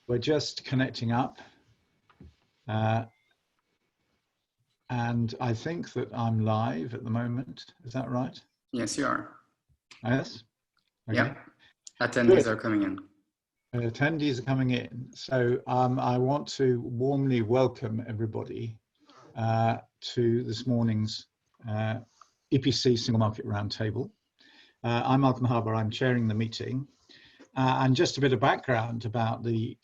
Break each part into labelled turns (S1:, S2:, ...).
S1: We're just connecting up. And I think that I'm live at the moment. Is that right?
S2: Yes, you are.
S1: Yes? Okay.
S2: Yeah. Attendees
S1: Good.
S2: are coming in.
S1: Attendees are coming in. So I want to warmly welcome everybody to this morning's EPC Single Market Roundtable. I'm Malcolm Harbour, I'm chairing the meeting. And just a bit of background about the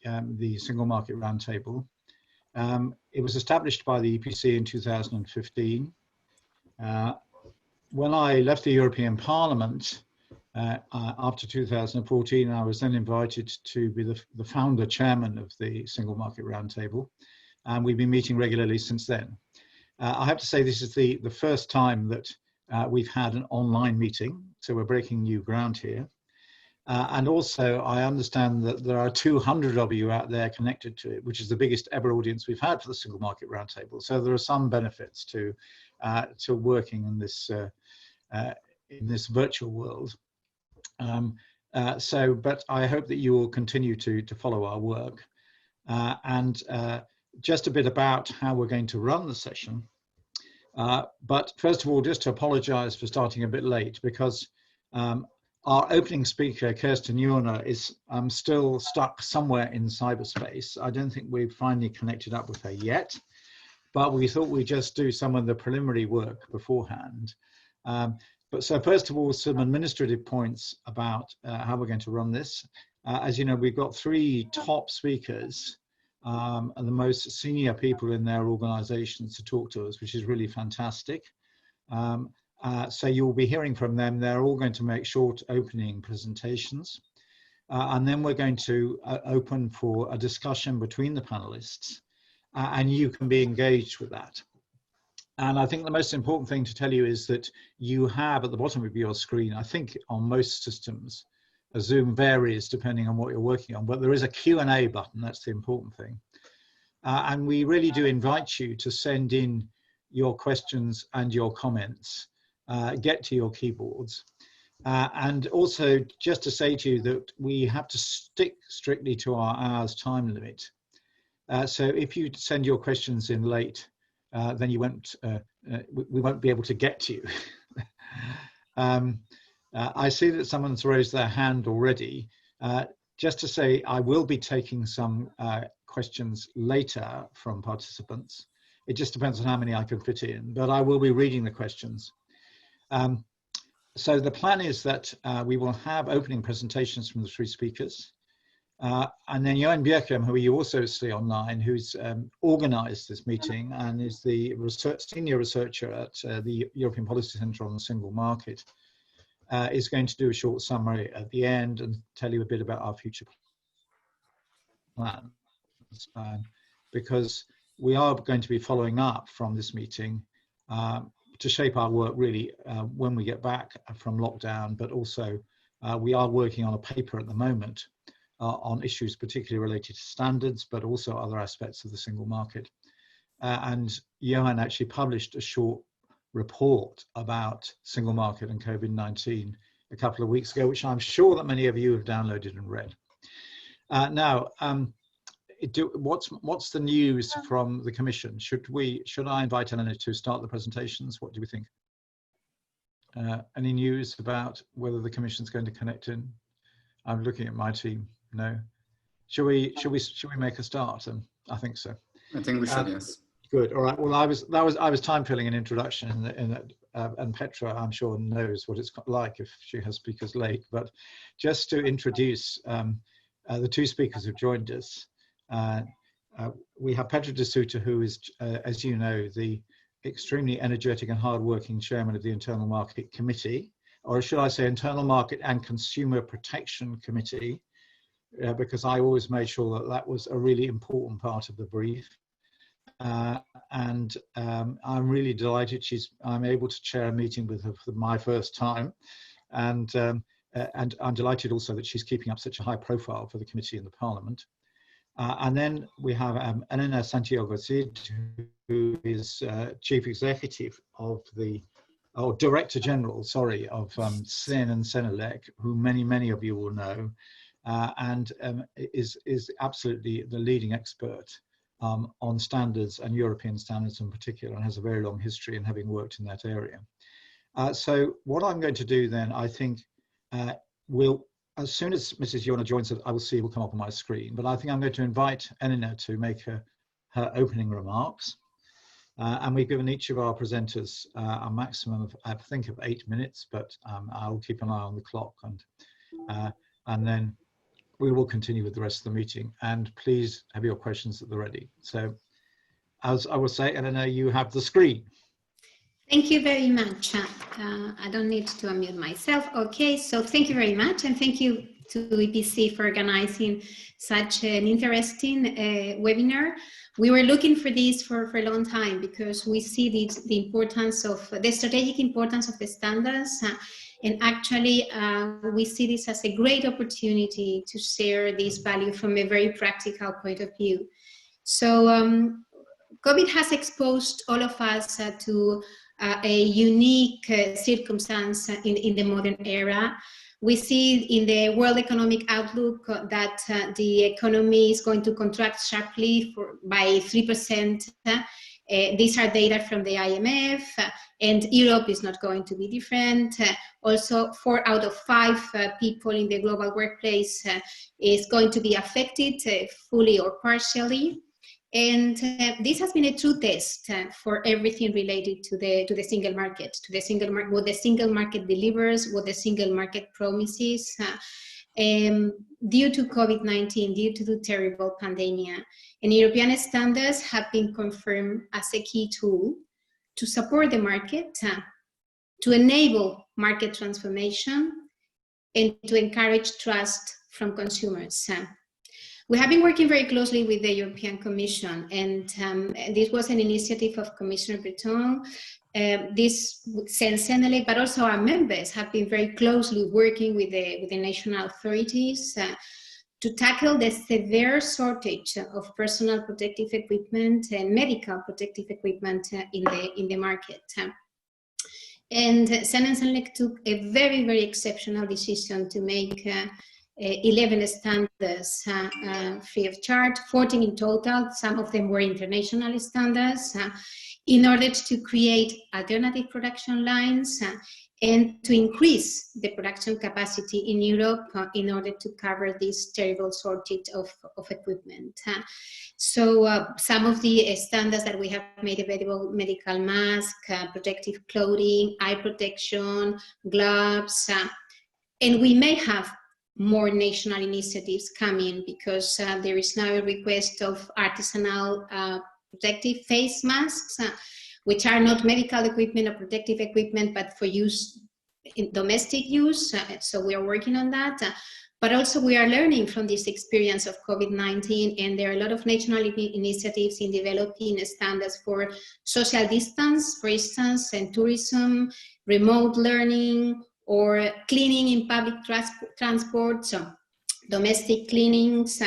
S1: Single Market Roundtable. It was established by the EPC in 2015. When I left the European Parliament after 2014, I was then invited to be the founder chairman of the Single Market Roundtable, and we've been meeting regularly since then. I have to say this is the first time that we've had an online meeting, so we're breaking new ground here. And also, I understand that there are 200 of you out there connected to it, which is the biggest ever audience we've had for the Single Market Roundtable. So there are some benefits to working in this virtual world. But I hope that you will continue to follow our work. Just a bit about how we're going to run the session. But first of all, just to apologize for starting a bit late, because our opening speaker, Kerstin, Jorna, is still stuck somewhere in cyberspace. I don't think we've finally connected up with her yet, but we thought we'd just do some of the preliminary work beforehand. So first of all, some administrative points about how we're going to run this. As you know, we've got 3 top speakers and the most senior people in their organizations to talk to us, which is really fantastic. So you'll be hearing from them. They're all going to make short opening presentations. And then we're going to open for a discussion between the panelists, and you can be engaged with that. And I think the most important thing to tell you is that you have at the bottom of your screen, I think on most systems, Zoom varies depending on what you're working on, but there is a Q&A button, that's the important thing. And we really do invite you to send in your questions and your comments. Get to your keyboards. And also just to say to you that we have to stick strictly to our hours time limit. So if you send your questions in late, then you won't, we won't be able to get to you. I see that someone's raised their hand already. Just to say, I will be taking some questions later from participants. It just depends on how many I can fit in, but I will be reading the questions. So the plan is that we will have opening presentations from the 3 speakers. And then Johan Bjerkem, who you also see online, who's organized this meeting and is the senior researcher at the European Policy Centre on the Single Market, is going to do a short summary at the end and tell you a bit about our future plans. Because we are going to be following up from this meeting to shape our work really when we get back from lockdown, but also we are working on a paper at the moment on issues particularly related to standards, but also other aspects of the single market. And Johan actually published a short report about single market and COVID-19 a couple of weeks ago, which I'm sure that many of you have downloaded and read. Now, what's the news from the Commission? Should I invite Elena to start the presentations? What do we think? Any news about whether the Commission's going to connect in? I'm looking at my team. No. Should we make a start? I think so.
S2: I think we should. Yes.
S1: Good. All right. Well, I was time filling an introduction and Petra, I'm sure, knows what it's like if she has speakers late. But just to introduce the 2 speakers who've joined us. We have Petra de Sutter, who is, as you know, the extremely energetic and hard-working chairman of the Internal Market Committee, or should I say Internal Market and Consumer Protection Committee, because I always made sure that that was a really important part of the brief. And I'm really delighted I'm able to chair a meeting with her for my first time. And I'm delighted also that she's keeping up such a high profile for the committee and the Parliament. And then we have Elena Santiago, who is Chief Executive of or Director General, sorry, of CEN and CENELEC, who many of you will know. and is absolutely the leading expert on standards and European standards in particular, and has a very long history in having worked in that area. So what I'm going to do then, I think, as soon as Mrs. Jorna joins us, I will see it will come up on my screen, but I think I'm going to invite Elena to make her opening remarks. And we've given each of our presenters a maximum of, I think, of 8 minutes, but I'll keep an eye on the clock, and then we will continue with the rest of the meeting. And please have your questions at the ready. So, as I will say, Elena, you have the screen.
S3: Thank you very much. I don't need to unmute myself. Okay, so thank you very much, and thank you to EPC for organizing such an interesting webinar. We were looking for this for a long time because we see the importance of the strategic importance of the standards, and actually we see this as a great opportunity to share this value from a very practical point of view. So COVID has exposed all of us to a unique circumstance in the modern era. We see in the World Economic Outlook that the economy is going to contract sharply by 3%. These are data from the IMF, and Europe is not going to be different. Also, 4 out of 5 people in the global workplace is going to be affected fully or partially. And this has been a true test for everything related to the single market, what the single market delivers, what the single market promises. Due to COVID-19, due to the terrible pandemic, and European standards have been confirmed as a key tool to support the market, to enable market transformation, and to encourage trust from consumers. We have been working very closely with the European Commission, and this was an initiative of Commissioner Breton. This CENELEC, but also our members have been very closely working with the national authorities to tackle the severe shortage of personal protective equipment and medical protective equipment in the market. And CENELEC took a very, very exceptional decision to make 11 standards free of charge, 14 in total. Some of them were international standards, in order to create alternative production lines and to increase the production capacity in Europe in order to cover this terrible shortage of equipment. So some of the standards that we have made available: medical mask, protective clothing, eye protection, gloves, and we may have more national initiatives coming because there is now a request of artisanal protective face masks, which are not medical equipment or protective equipment, but for use in domestic use. So we are working on that. But also we are learning from this experience of COVID-19, and there are a lot of national initiatives in developing standards for social distance, for instance, and tourism, remote learning, or cleaning in public transport, so domestic cleanings.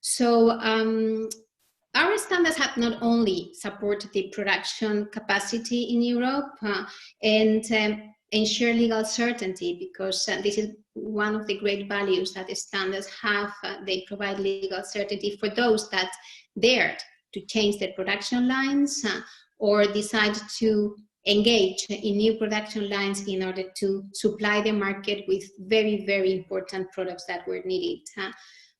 S3: So our standards have not only supported the production capacity in Europe and ensure legal certainty, because this is one of the great values that the standards have. They provide legal certainty for those that dared to change their production lines or decide to engage in new production lines in order to supply the market with very, very important products that were needed,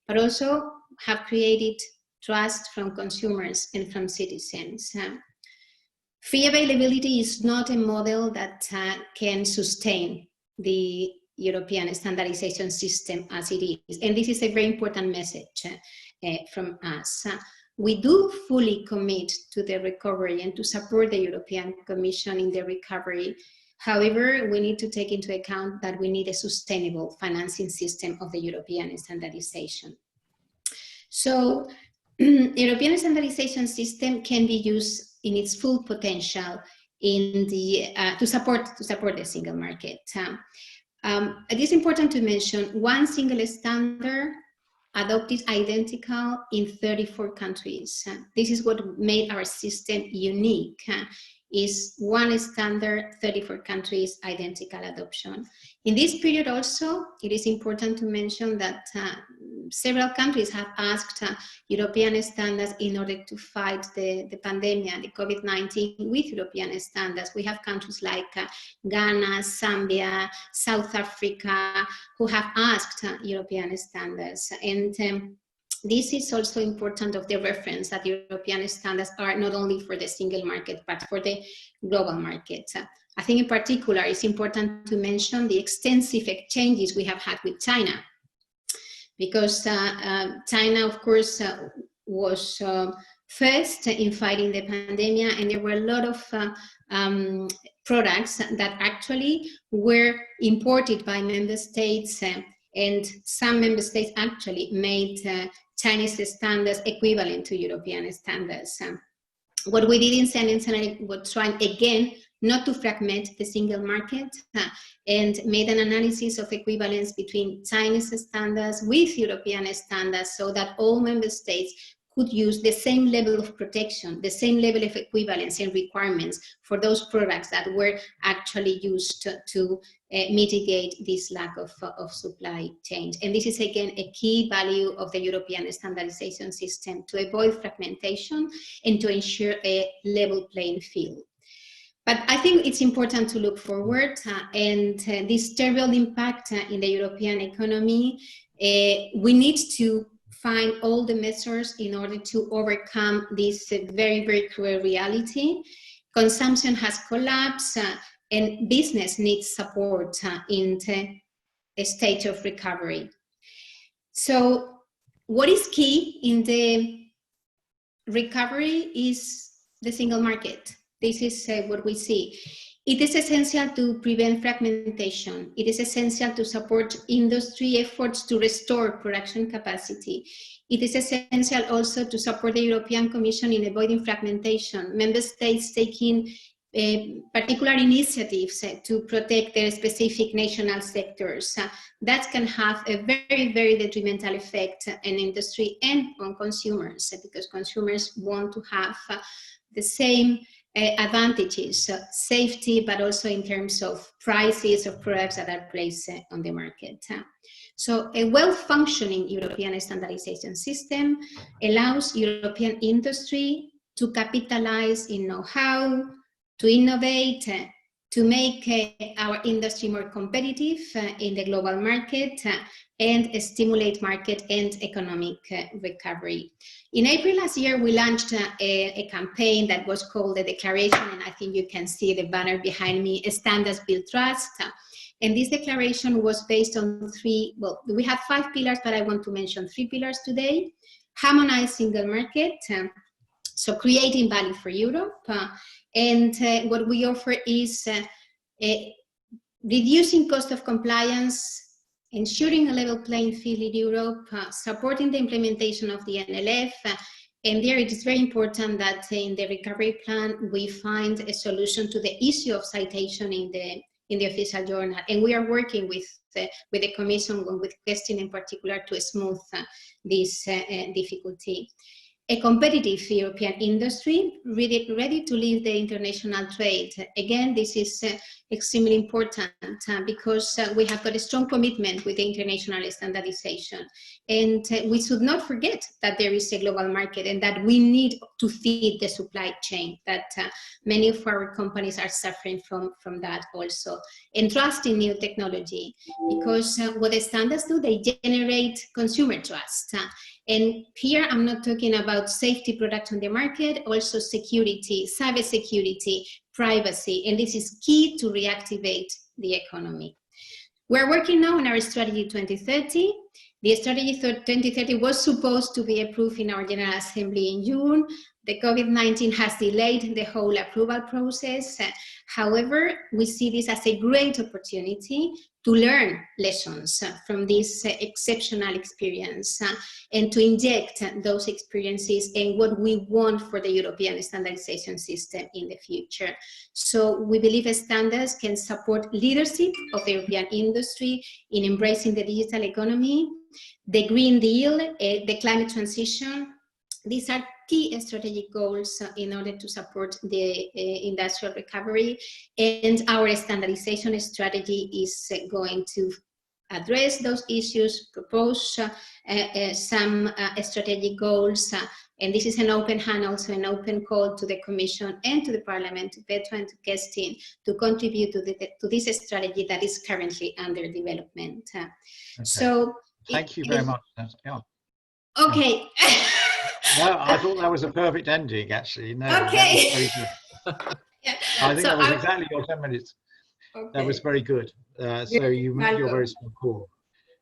S3: but also have created trust from consumers and from citizens. Free availability is not a model that can sustain the European standardization system as it is, and this is a very important message from us. We do fully commit to the recovery and to support the European Commission in the recovery. However, we need to take into account that we need a sustainable financing system of the European standardization. So, European standardization system can be used in its full potential in the to support the single market. It is important to mention one single standard adopted identical in 34 countries. This is what made our system unique. is one standard, 34 countries, identical adoption. In this period also, it is important to mention that several countries have asked European standards in order to fight the pandemic, the COVID-19 with European standards. We have countries like Ghana, Zambia, South Africa, who have asked European standards. And this is also important of the reference that European standards are not only for the single market, but for the global market. I think in particular, it's important to mention the extensive exchanges we have had with China, because China, of course, was first in fighting the pandemic, and there were a lot of products that actually were imported by member states, and some member states actually made Chinese standards equivalent to European standards. What we did in CENELEC was trying again not to fragment the single market and made an analysis of equivalence between Chinese standards with European standards so that all member states could use the same level of protection, the same level of equivalence and requirements for those products that were actually used to mitigate this lack of supply chain. And this is again a key value of the European standardization system, to avoid fragmentation and to ensure a level playing field. But I think it's important to look forward, and this terrible impact in the European economy, we need to find all the measures in order to overcome this very, very cruel reality. Consumption has collapsed, and business needs support in a stage of recovery. So what is key in the recovery is the single market. This is what we see. It is essential to prevent fragmentation. It is essential to support industry efforts to restore production capacity. It is essential also to support the European Commission in avoiding fragmentation. Member states taking particular initiatives to protect their specific national sectors. That can have a very, very detrimental effect on industry and on consumers, because consumers want to have the same advantages, safety, but also in terms of prices of products that are placed on the market. So a well-functioning European standardization system allows European industry to capitalize in know-how, to innovate, to make our industry more competitive in the global market, and stimulate market and economic recovery. In April last year, we launched a campaign that was called the Declaration, and I think you can see the banner behind me, Standards Build Trust. And this declaration was based on we have 5 pillars, but I want to mention 3 pillars today. Harmonized single market, so creating value for Europe. And what we offer is reducing cost of compliance, ensuring a level playing field in Europe, supporting the implementation of the NLF, and there it is very important that in the recovery plan we find a solution to the issue of citation in the official journal, and we are working with the Commission, with Kerstin in particular, to smooth this difficulty. A competitive European industry ready to lead the international trade. Again, this is extremely important because we have got a strong commitment with the international standardization. And we should not forget that there is a global market and that we need to feed the supply chain, that many of our companies are suffering from that also. And trust in new technology, because what the standards do, they generate consumer trust. And here I'm not talking about safety products on the market, also security, cybersecurity, privacy, and this is key to reactivate the economy. We're working now on our strategy 2030. The strategy 2030 was supposed to be approved in our General Assembly in June. The COVID-19 has delayed the whole approval process. However, we see this as a great opportunity to learn lessons from this exceptional experience and to inject those experiences in what we want for the European standardization system in the future. So we believe standards can support leadership of the European industry in embracing the digital economy, the Green Deal, the climate transition, these are key strategic goals in order to support the industrial recovery, and our standardization strategy is going to address those issues, propose some strategic goals, and this is an open hand, also an open call to the Commission and to the Parliament, to Petra and to Kerstin, to contribute to this strategy that is currently under development.
S1: Okay.
S3: So
S1: thank you very much. Yeah.
S3: Okay.
S1: No, I thought that was a perfect ending, actually. No,
S3: okay.
S1: That was very good.
S3: Yeah.
S1: I think that was exactly your 10 minutes.
S3: Okay.
S1: That was very good. So you made your very small call.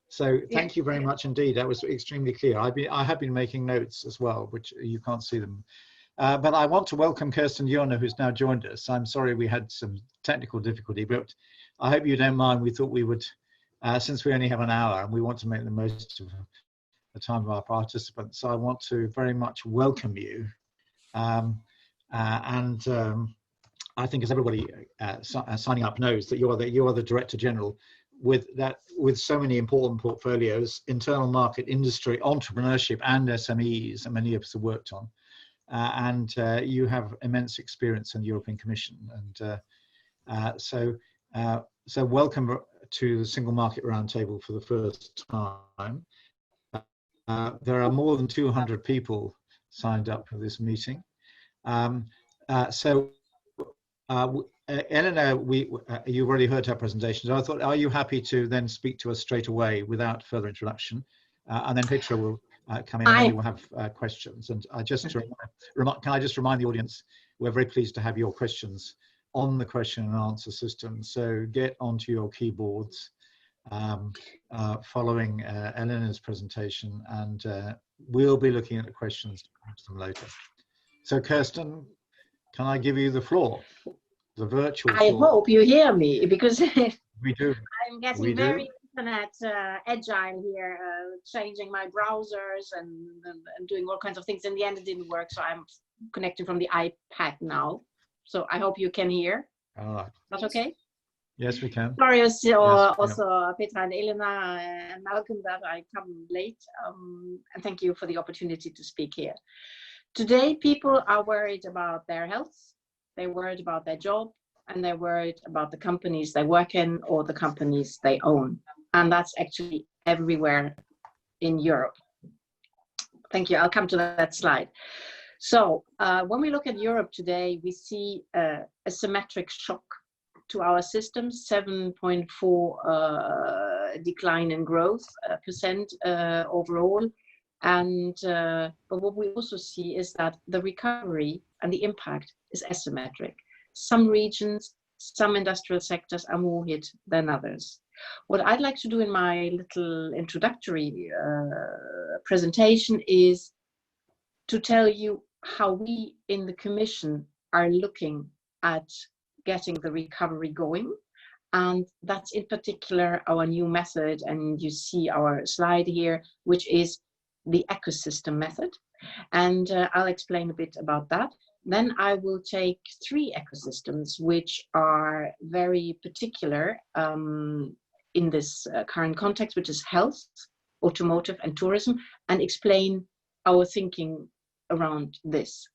S1: So thank you very much indeed. That was extremely clear. I have been making notes as well, which you can't see them. But I want to welcome Kerstin Jorna, who's now joined us. I'm sorry we had some technical difficulty, but I hope you don't mind. We thought we would, since we only have an hour and we want to make the most of the time of our participants, so I want to very much welcome you. I think, as everybody signing up knows, that you are the Director General with so many important portfolios: internal market, industry, entrepreneurship, and SMEs, and many of us have worked on. And you have immense experience in the European Commission, and so welcome to the Single Market Roundtable for the first time. There are more than 200 people signed up for this meeting. Elena, you've already heard her presentation, so I thought, are you happy to then speak to us straight away without further introduction? And then Petra will come in, and then we'll have questions. And just to can I just remind the audience, we're very pleased to have your questions on the question and answer system. So get onto your keyboards following Elena's presentation, and we'll be looking at the questions later. So Kerstin, can I give you the floor, the virtual floor?
S4: I hope you hear me, because
S1: we do.
S4: I'm getting very internet agile here, changing my browsers and doing all kinds of things. In the end, it didn't work, so I'm connecting from the iPad now. So I hope you can hear.
S1: All right.
S4: That's okay?
S1: Yes, we can.
S4: Sorry also Petra and Elena and Malcolm that I come late, and thank you for the opportunity to speak here. Today, people are worried about their health, they're worried about their job, and they're worried about the companies they work in or the companies they own. And that's actually everywhere in Europe. Thank you. I'll come to that slide. So when we look at Europe today, we see a symmetric shock to our systems, 7.4 decline in growth percent overall. And but what we also see is that the recovery and the impact is asymmetric. Some regions, some industrial sectors are more hit than others. What I'd like to do in my little introductory presentation is to tell you how we in the Commission are looking at getting the recovery going. And that's in particular our new method, and you see our slide here, which is the ecosystem method. And I'll explain a bit about that. Then I will take 3 ecosystems which are very particular in this current context, which is health, automotive, and tourism, and explain our thinking around this,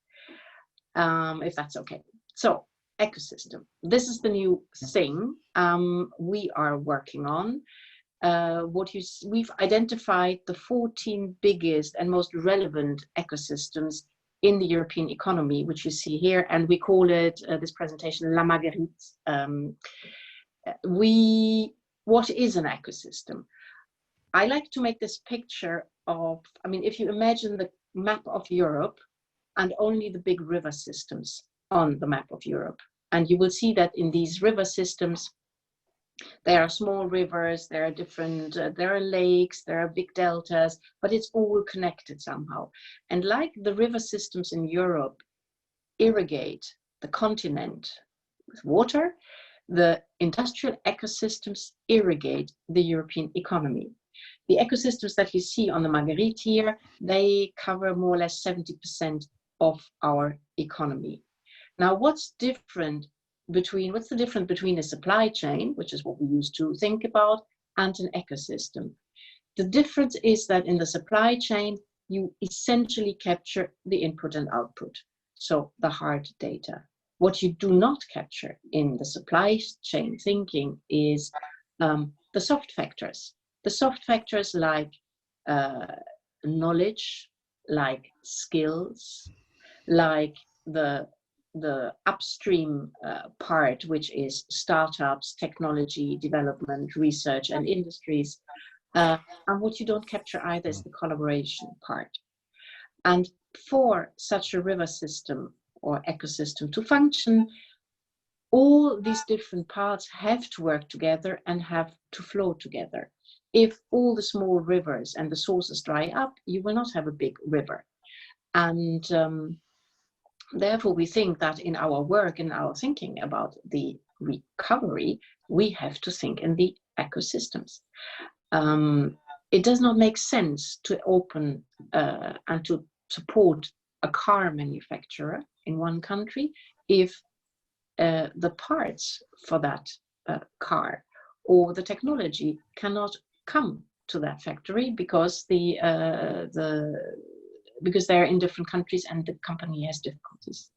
S4: if that's okay. So, ecosystem. This is the new thing we are working on. We've identified the 14 biggest and most relevant ecosystems in the European economy, which you see here, and we call it this presentation La Marguerite. What is an ecosystem? I like to make this picture of, I mean, if you imagine the map of Europe and only the big river systems on the map of Europe, and you will see that in these river systems, there are small rivers, there are different, there are lakes, there are big deltas, but it's all connected somehow. And like the river systems in Europe irrigate the continent with water, the industrial ecosystems irrigate the European economy. The ecosystems that you see on the Marguerite here, they cover more or less 70% of our economy. Now, what's the difference between a supply chain, which is what we used to think about, and an ecosystem? The difference is that in the supply chain, you essentially capture the input and output, so the hard data. What you do not capture in the supply chain thinking is the soft factors. The soft factors like knowledge, like skills, like the upstream part, which is startups, technology development, research, and industries. And what you don't capture either is the collaboration part. And for such a river system or ecosystem to function, all these different parts have to work together and have to flow together. If all the small rivers and the sources dry up, you will not have a big river. And therefore, we think that in our work, in our thinking about the recovery, we have to think in the ecosystems. It does not make sense to open and to support a car manufacturer in one country if the parts for that car or the technology cannot come to that factory because because they're in different countries and the company has difficulties.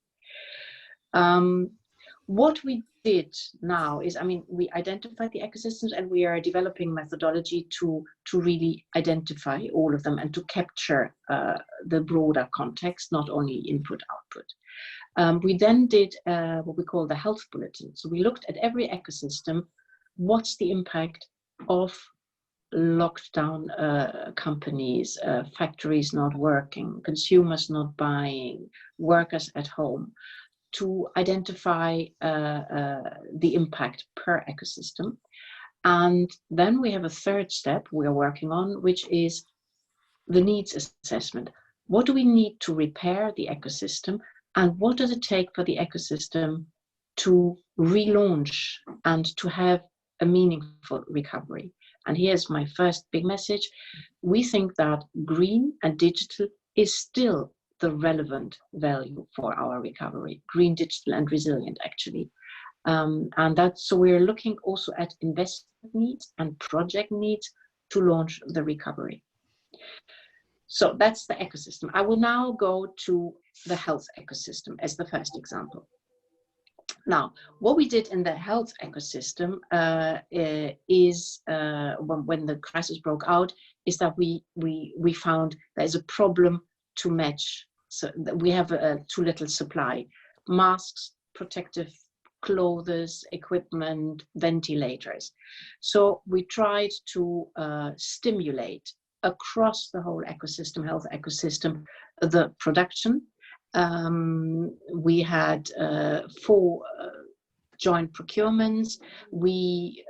S4: What we did now is, we identified the ecosystems and we are developing methodology to really identify all of them and to capture the broader context, not only input, output. We then did what we call the health bulletin. So we looked at every ecosystem. What's the impact of locked down companies, factories not working, consumers not buying, workers at home, to identify the impact per ecosystem. And then we have a third step we are working on, which is the needs assessment. What do we need to repair the ecosystem, and what does it take for the ecosystem to relaunch and to have a meaningful recovery? And here's my first big message. We think that green and digital is still the relevant value for our recovery. Green, digital, and resilient, actually. And that's, so we're looking also at investment needs and project needs to launch the recovery. So that's the ecosystem. I will now go to the health ecosystem as the first example. Now, what we did in the health ecosystem is, when the crisis broke out, is that we found there's a problem to match. So we have too little supply. Masks, protective clothes, equipment, ventilators. So we tried to stimulate across the whole ecosystem, health ecosystem, the production. We had 4 joint procurements. We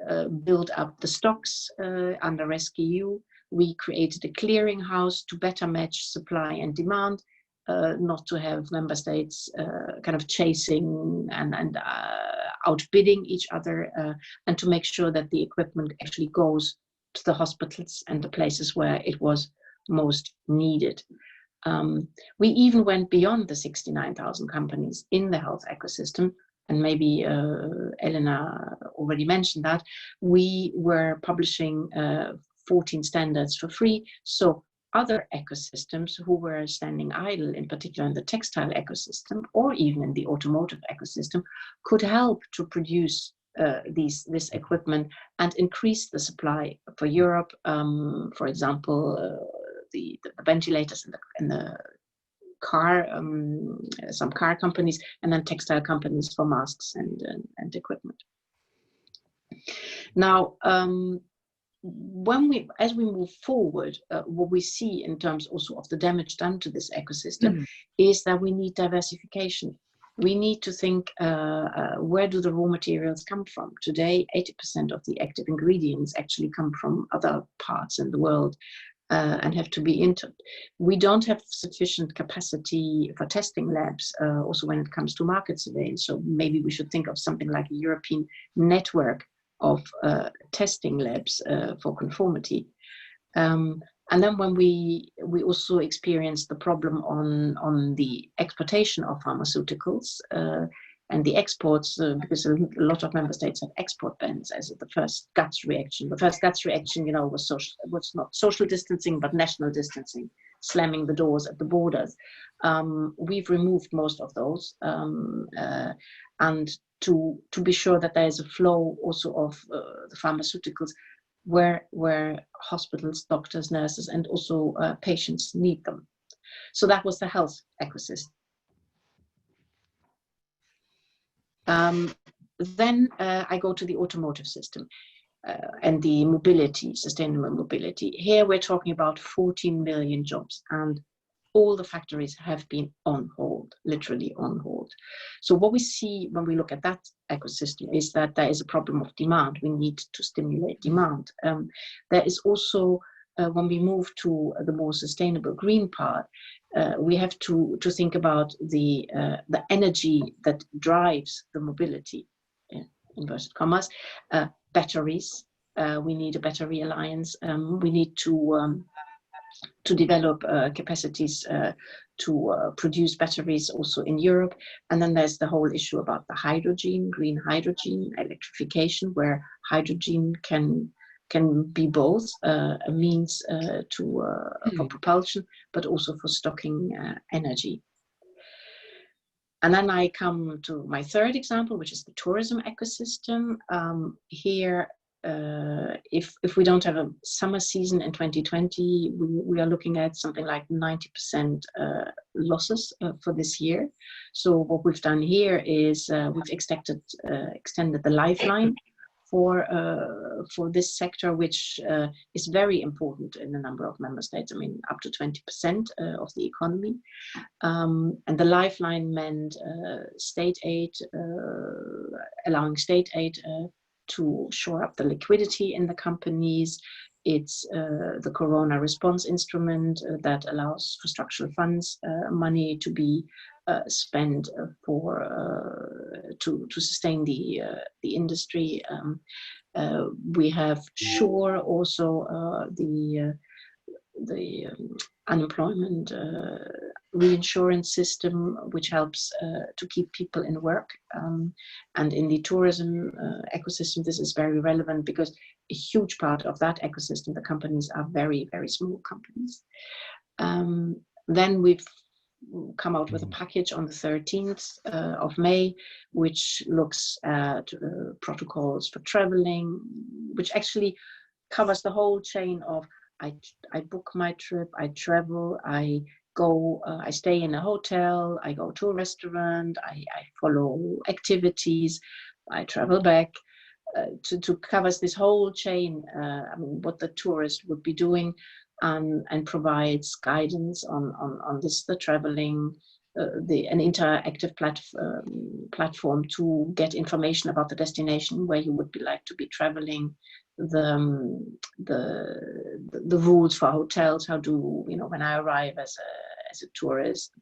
S4: built up the stocks under SKU. We created a clearinghouse to better match supply and demand, not to have member states kind of chasing and outbidding each other, and to make sure that the equipment actually goes to the hospitals and the places where it was most needed. We even went beyond the 69,000 companies in the health ecosystem, and maybe Elena already mentioned that. We were publishing 14 standards for free, so other ecosystems who were standing idle, in particular in the textile ecosystem or even in the automotive ecosystem, could help to produce this equipment and increase the supply for Europe. For example, the ventilators in the car, some car companies, and then textile companies for masks and equipment. Now, as we move forward, what we see in terms also of the damage done to this ecosystem is that we need diversification. We need to think, where do the raw materials come from? Today, 80% of the active ingredients actually come from other parts in the world and have to be entered. We don't have sufficient capacity for testing labs, also when it comes to market surveillance. So maybe we should think of something like a European network of testing labs for conformity. And then when we also experienced the problem on the exportation of pharmaceuticals and the exports, because a lot of member states have export bans as the first guts reaction. The first guts reaction, was not social distancing, but national distancing. slamming the doors at the borders. We've removed most of those, and to be sure that there is a flow also of the pharmaceuticals where hospitals, doctors, nurses, and also patients need them. So that was the health ecosystem. Then I go to the automotive system and the mobility, sustainable mobility. Here we're talking about 14 million jobs, and all the factories have been on hold, literally on hold. So what we see when we look at that ecosystem is that there is a problem of demand. We need to stimulate demand. There is also, when we move to the more sustainable green part, we have to think about the energy that drives the mobility, in inverted commas, batteries. We need a battery alliance. We need to develop capacities to produce batteries also in Europe. And then there's the whole issue about the hydrogen, green hydrogen, electrification, where hydrogen can be both a means for propulsion, but also for stocking energy. And then I come to my third example, which is the tourism ecosystem. Here, if we don't have a summer season in 2020, we are looking at something like 90% losses for this year. So what we've done here is we've extended the lifeline for this sector, which is very important in a number of member states. I mean, up to 20% of the economy. And the lifeline meant state aid, allowing state aid to shore up the liquidity in the companies. It's the Corona response instrument that allows for structural funds money to be spent to sustain the industry. We have SURE also, the unemployment reinsurance system, which helps to keep people in work. And in the tourism ecosystem, this is very relevant because a huge part of that ecosystem, the companies are very, very small companies. Then we've come out with a package on the 13th of May, which looks at protocols for traveling, which actually covers the whole chain of I book my trip, I travel, I go, I stay in a hotel, I go to a restaurant, I follow activities, I travel back, to covers this whole chain, I mean, what the tourist would be doing, and provides guidance on this, the traveling, an interactive platform to get information about the destination where you would be like to be traveling, the rules for hotels, how do, you know, when I arrive as a tourist,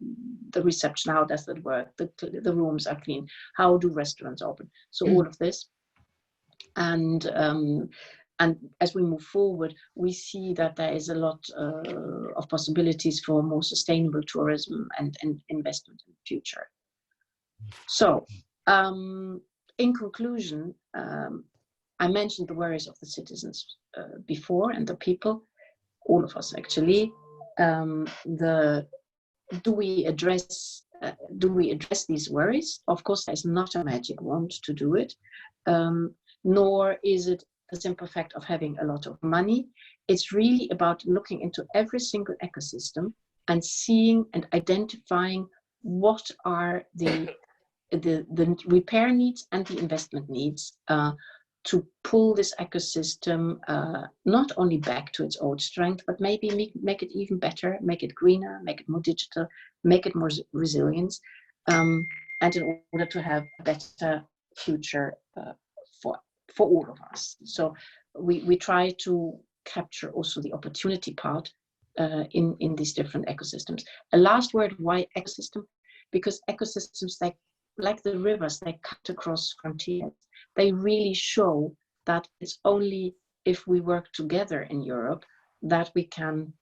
S4: the reception, how does that work, the rooms are clean, how do restaurants open, so all of this. And as we move forward, we see that there is a lot of possibilities for more sustainable tourism and investment in the future. So, in conclusion, I mentioned the worries of the citizens before, and the people, all of us actually. Do we address these worries? Of course, there's not a magic wand to do it, nor is it the simple fact of having a lot of money. It's really about looking into every single ecosystem and seeing and identifying what are the repair needs and the investment needs to pull this ecosystem not only back to its old strength, but maybe make it even better, make it greener, make it more digital, make it more resilient, and in order to have a better future for all of us. So we try to capture also the opportunity part in these different ecosystems. A last word, why ecosystem? Because ecosystems like the rivers, they cut across frontiers. They really show that it's only if we work together in Europe that we can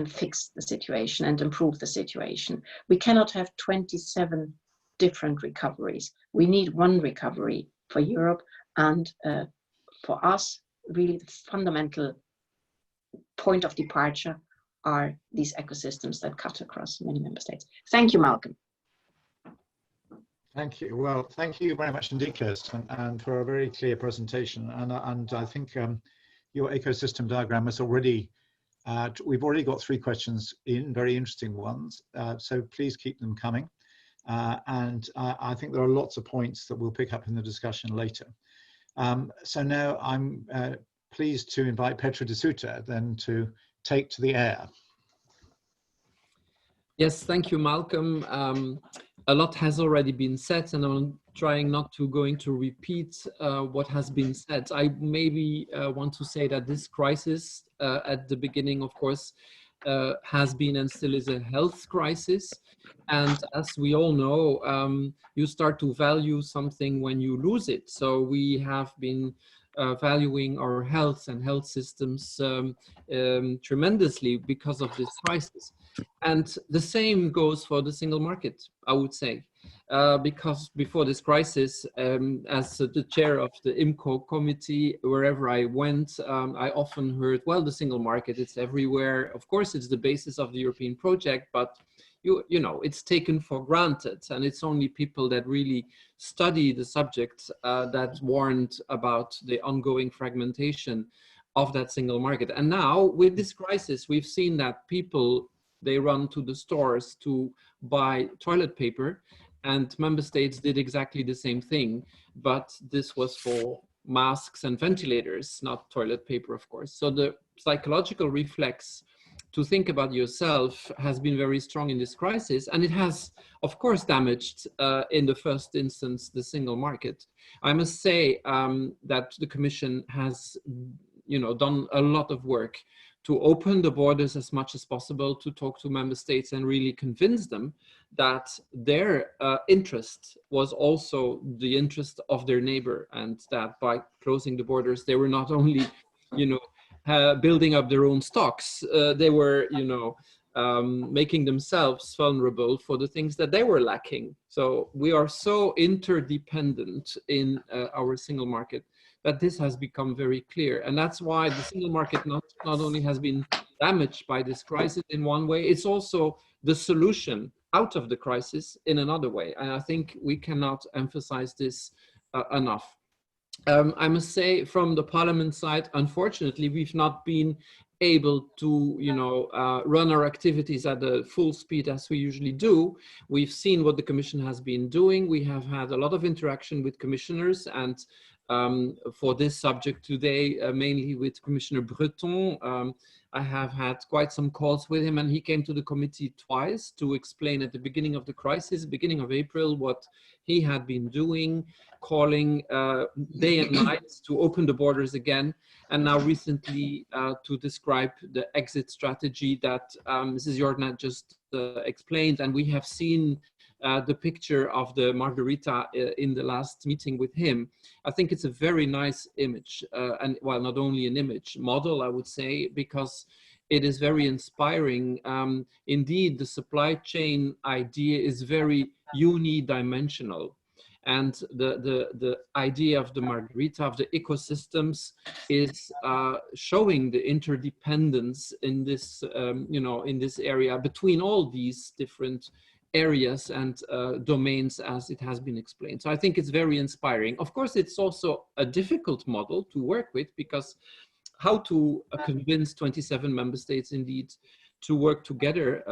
S4: fix the situation and improve the situation. We cannot have 27 different recoveries. We need one recovery for Europe, and for us, really the fundamental point of departure are these ecosystems that cut across many member states. Thank you, Malcolm.
S1: Thank you. Well, thank you very much indeed, Kerstin, and for a very clear presentation. And I think your ecosystem diagram is already, we've already got 3 questions in, very interesting ones. So please keep them coming. And I think there are lots of points that we'll pick up in the discussion later. So now I'm pleased to invite Petra de Sutter then to take to the air.
S5: Yes, thank you, Malcolm. A lot has already been said, and I'm trying not to repeat what has been said. I maybe want to say that this crisis at the beginning, of course, has been and still is a health crisis. And as we all know, you start to value something when you lose it. So we have been valuing our health and health systems tremendously because of this crisis. And the same goes for the single market, I would say, because before this crisis, as the chair of the IMCO committee, wherever I went, I often heard, well, the single market, it's everywhere. Of course, it's the basis of the European project, but you know, it's taken for granted, and it's only people that really study the subject that warned about the ongoing fragmentation of that single market. And now with this crisis, we've seen that people, they run to the stores to buy toilet paper, and member states did exactly the same thing, but this was for masks and ventilators, not toilet paper, of course. So the psychological reflex to think about yourself has been very strong in this crisis, and it has, of course, damaged in the first instance the single market. I must say that the Commission has, you know, done a lot of work to open the borders as much as possible, to talk to member states and really convince them that their interest was also the interest of their neighbor, and that by closing the borders, they were not only, you know, building up their own stocks, they were, you know, making themselves vulnerable for the things that they were lacking. So we are so interdependent in our single market that this has become very clear. And that's why the single market not only has been damaged by this crisis in one way, it's also the solution out of the crisis in another way. And I think we cannot emphasize this enough. I must say, from the Parliament side, unfortunately, we've not been able to, you know, run our activities at the full speed as we usually do. We've seen what the Commission has been doing. We have had a lot of interaction with commissioners, and for this subject today, mainly with Commissioner Breton. I have had quite some calls with him, and he came to the committee twice to explain at the beginning of the crisis, beginning of April, what he had been doing, calling day and night to open the borders again, and now recently to describe the exit strategy that Mrs. Jorna just explained. And we have seen the picture of the margarita in the last meeting with him. I think it's a very nice image, and well, not only an image, model, I would say, because it is very inspiring. Indeed, the supply chain idea is very unidimensional. And the idea of the margarita, of the ecosystems, is showing the interdependence in this, you know, in this area between all these different areas and domains, as it has been explained. So I think it's very inspiring. Of course, it's also a difficult model to work with, because how to convince 27 member states indeed to work together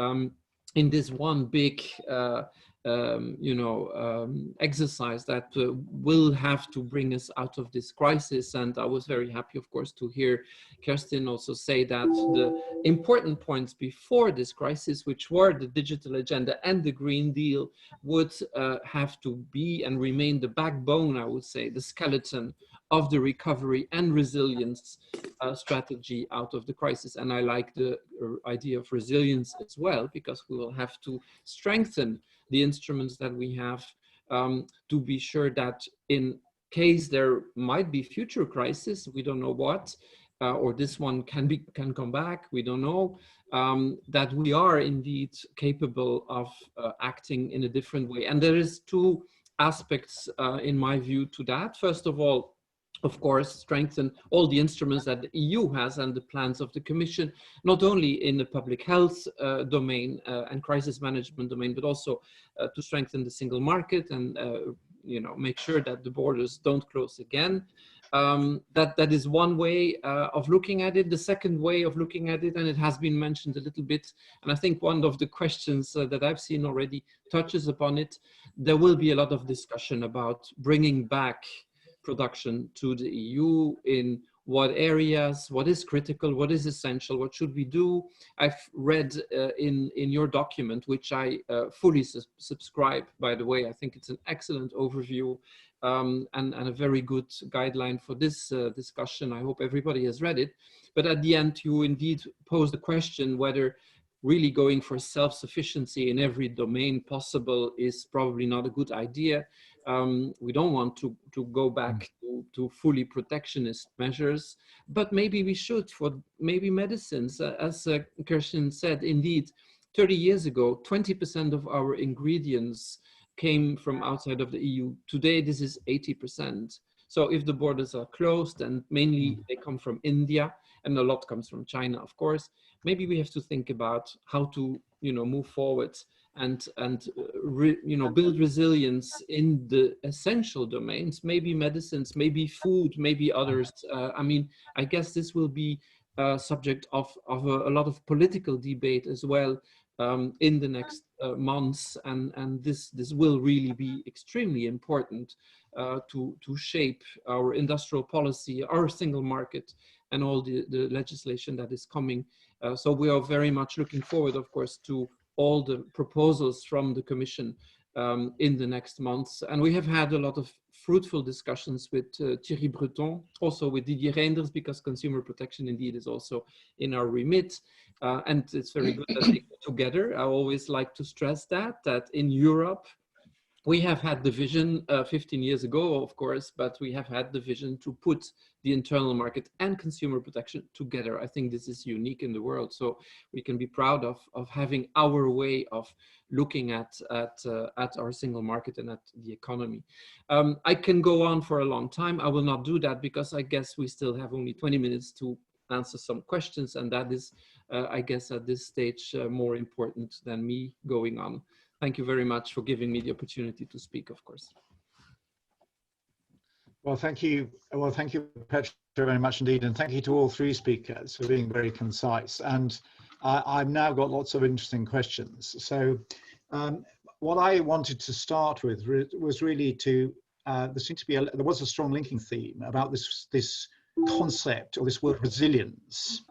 S5: in this one big you know, exercise that will have to bring us out of this crisis. And I was very happy, of course, to hear Kerstin also say that the important points before this crisis, which were the digital agenda and the Green Deal, would have to be and remain the backbone, I would say, the skeleton of the recovery and resilience strategy out of the crisis. And I like the idea of resilience as well, because we will have to strengthen the instruments that we have to be sure that in case there might be future crisis, we don't know what, or this one can come back, we don't know, that we are indeed capable of acting in a different way. And there is two aspects in my view to that. First of all, of course, strengthen all the instruments that the EU has and the plans of the Commission, not only in the public health domain and crisis management domain, but also to strengthen the single market and make sure that the borders don't close again. That is one way of looking at it. The second way of looking at it, and it has been mentioned a little bit, and I think one of the questions that I've seen already touches upon it, there will be a lot of discussion about bringing back production to the EU, in what areas, what is critical, what is essential, what should we do. I've read in your document, which I fully subscribe, by the way. I think it's an excellent overview and a very good guideline for this discussion. I hope everybody has read it. But at the end, you indeed pose the question whether really going for self-sufficiency in every domain possible is probably not a good idea. We don't want to go back to fully protectionist measures, but maybe we should for maybe medicines. As Kerstin said, indeed, 30 years ago, 20% of our ingredients came from outside of the EU. Today, this is 80%. So if the borders are closed, and mainly they come from India, and a lot comes from China, of course, maybe we have to think about how to, move forward and build resilience in the essential domains, maybe medicines, maybe food, maybe others. I guess this will be a subject of a lot of political debate as well in the next months, and this will really be extremely important to shape our industrial policy, our single market, and all the legislation that is coming. So we are very much looking forward, of course, to all the proposals from the Commission in the next months. And we have had a lot of fruitful discussions with Thierry Breton, also with Didier Reinders, because consumer protection indeed is also in our remit. And it's very good that they go together. I always like to stress that in Europe, we have had the vision 15 years ago, of course, but we have had the vision to put the internal market and consumer protection together. I think this is unique in the world. So we can be proud of having our way of looking at our single market and at the economy. I can go on for a long time. I will not do that because I guess we still have only 20 minutes to answer some questions. And that is, I guess, at this stage, more important than me going on. Thank you very much for giving me the opportunity to speak, of course.
S1: Well, thank you. Well, thank you, Petra, very much indeed. And thank you to all three speakers for being very concise. And I've now got lots of interesting questions. So what I wanted to start with was really to, there was a strong linking theme about this concept, or this word resilience.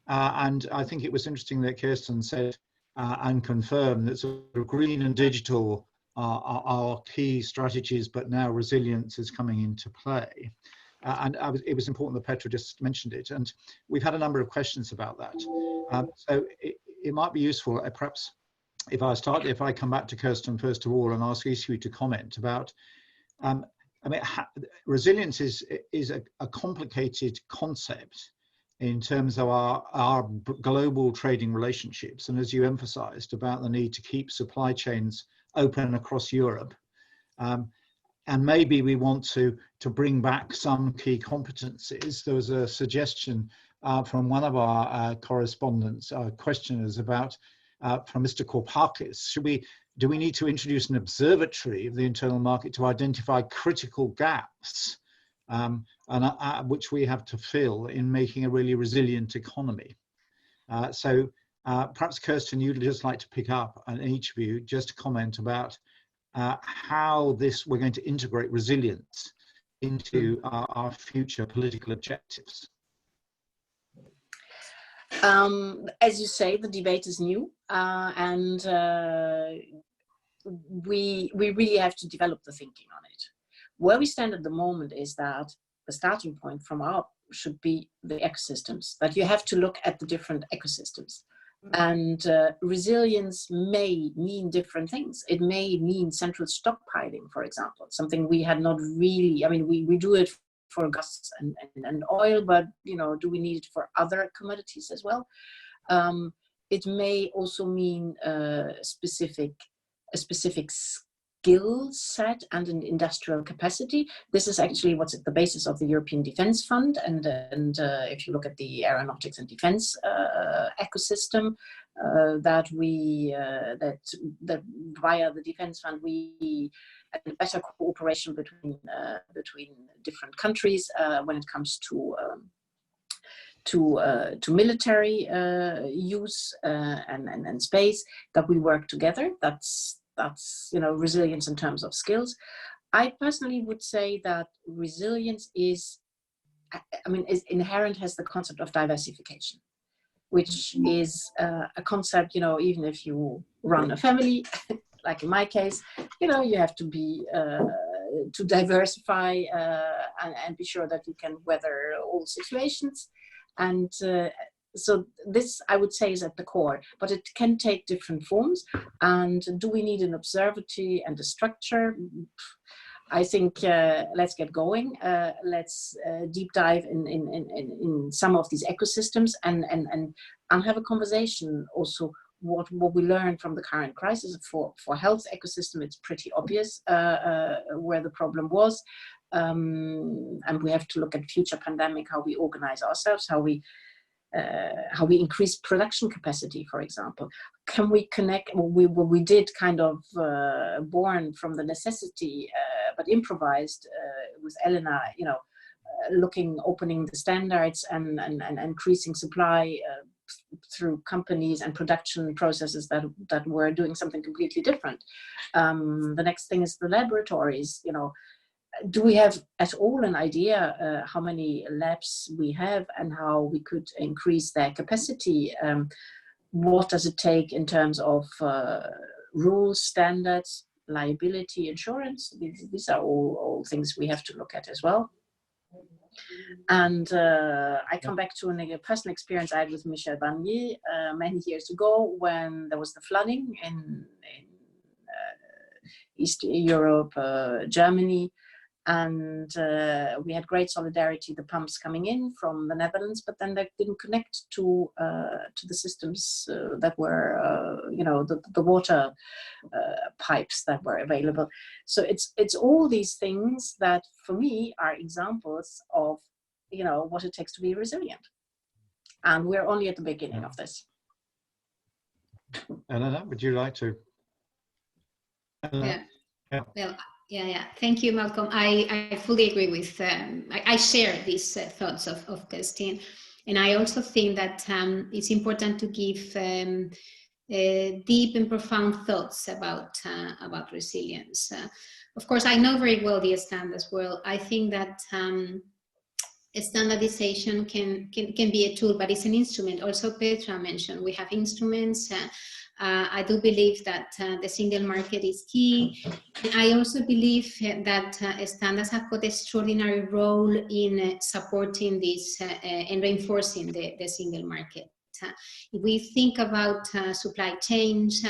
S1: And I think it was interesting that Kerstin said, and confirm that sort of green and digital are key strategies, but now resilience is coming into play. It was important that Petra just mentioned it, and we've had a number of questions about that. So it might be useful, perhaps, if I come back to Kerstin first of all and ask each of you to comment about. Resilience is a complicated concept in terms of our global trading relationships. And as you emphasized about the need to keep supply chains open across Europe. And maybe we want to bring back some key competencies. There was a suggestion from one of our correspondents, questioners about, from Mr. Korpakis, do we need to introduce an observatory of the internal market to identify critical gaps which we have to fill in making a really resilient economy? So perhaps Kerstin, you'd just like to pick up, and each of you just comment about how we're going to integrate resilience into our future political objectives.
S4: As you say, the debate is new, and we really have to develop the thinking on it. Where we stand at the moment is that the starting point from our should be the ecosystems, that you have to look at the different ecosystems. And resilience may mean different things. It may mean central stockpiling, for example, something we had not really, we do it for gas and oil, but do we need it for other commodities as well? It may also mean a specific skill set and an industrial capacity. This is actually what's at the basis of the European Defence Fund, and if you look at the aeronautics and defence ecosystem, that via the Defence Fund we and better cooperation between different countries when it comes to military use and space, that we work together. That's resilience in terms of skills. I personally would say that resilience is inherent, has the concept of diversification, which is a concept, even if you run a family, like in my case, you have to be to diversify and be sure that you can weather all situations. And so this, I would say, is at the core, but it can take different forms. And do we need an observatory and a structure? I think let's get going. Let's deep dive in some of these ecosystems and have a conversation also what we learned from the current crisis. For health ecosystem, it's pretty obvious where the problem was. And we have to look at future pandemic, how we organize ourselves, how we increase production capacity, for example. Can we connect what we did kind of born from the necessity, but improvised with Elena, opening the standards and increasing supply through companies and production processes that were doing something completely different. The next thing is the laboratories, do we have at all an idea how many labs we have and how we could increase their capacity? What does it take in terms of rules, standards, liability, insurance? These are all things we have to look at as well. And I come back to a personal experience I had with Michel Barnier many years ago when there was the flooding in East Europe, Germany. And we had great solidarity, the pumps coming in from the Netherlands, but then they didn't connect to the systems that were, the water pipes that were available. So it's all these things that, for me, are examples of, what it takes to be resilient. And we're only at the beginning of this.
S1: Elena, would you like to?
S3: Yeah. Well, yeah. Thank you, Malcolm. I fully agree with, I share these thoughts of Kerstin. And I also think that it's important to give deep and profound thoughts about resilience. Of course, I know very well the standards world. I think that standardization can be a tool, but it's an instrument. Also, Petra mentioned we have instruments. I do believe that the single market is key. And I also believe that standards have got an extraordinary role in supporting this and reinforcing the single market. If we think about supply chains,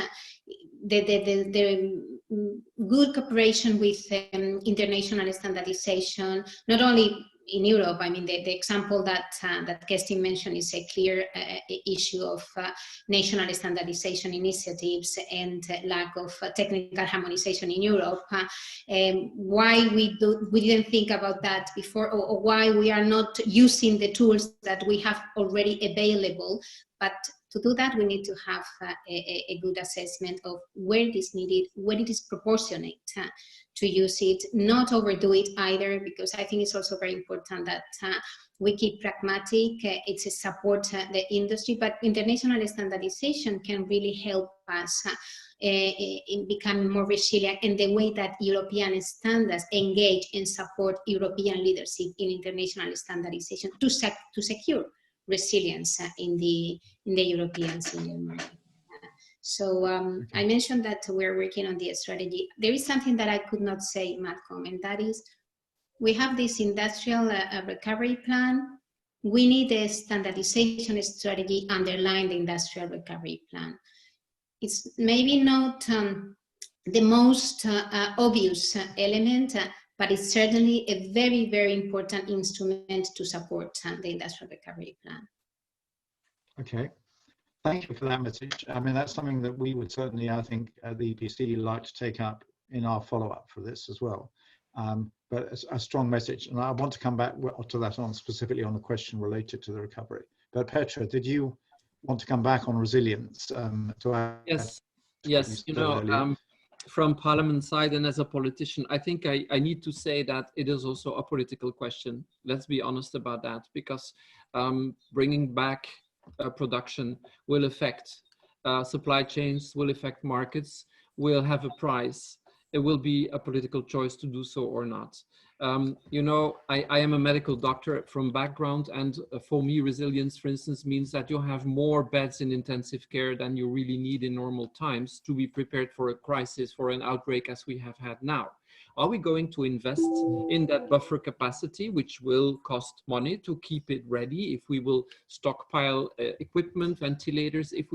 S3: the good cooperation with international standardization, not only in Europe, I mean, the example that Kerstin mentioned is a clear issue of national standardization initiatives and lack of technical harmonization in Europe. Why we didn't think about that before, or why we are not using the tools that we have already available. But to do that, we need to have a good assessment of where it is needed, where it is proportionate to use it, not overdo it either, because I think it's also very important that we keep pragmatic. It's a support the industry, but international standardization can really help us in becoming more resilient in the way that European standards engage and support European leadership in international standardization to secure resilience in the European single market. So I mentioned that we're working on the strategy. There is something that I could not say, Malcolm, and that is we have this industrial recovery plan. We need a standardization strategy underlying the industrial recovery plan. It's maybe not the most obvious element, but it's certainly a very, very important instrument to support the industrial recovery plan.
S1: Okay. Thank you for that message. I mean, that's something that we would certainly, I think, at the EPC like to take up in our follow-up for this as well. But a strong message, and I want to come back to that specifically on a question related to the recovery. But Petra, did you want to come back on resilience to add?
S5: Yes. You know, from Parliament side and as a politician, I think I need to say that it is also a political question. Let's be honest about that, because bringing back production will affect supply chains, will affect markets, will have a price. It will be a political choice to do so or not. You know, I am a medical doctor from background, and for me, resilience, for instance, means that you have more beds in intensive care than you really need in normal times to be prepared for a crisis, for an outbreak as we have had now. Are we going to invest in that buffer capacity, which will cost money to keep it ready? If we will stockpile equipment, ventilators, it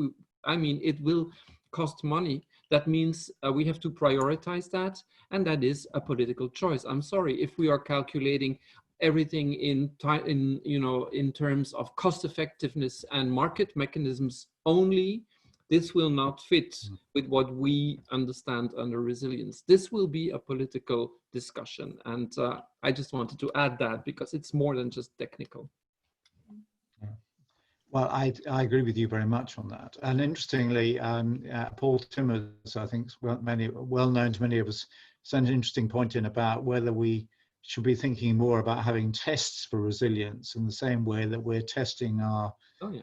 S5: will cost money. That means we have to prioritize that, and that is a political choice. I'm sorry, if we are calculating everything in terms of cost effectiveness and market mechanisms only, this will not fit with what we understand under resilience. This will be a political discussion, and I just wanted to add that because it's more than just technical.
S1: Well, I agree with you very much on that. And interestingly, Paul Timmers, I think well known to many of us, sent an interesting point in about whether we should be thinking more about having tests for resilience in the same way that we're testing our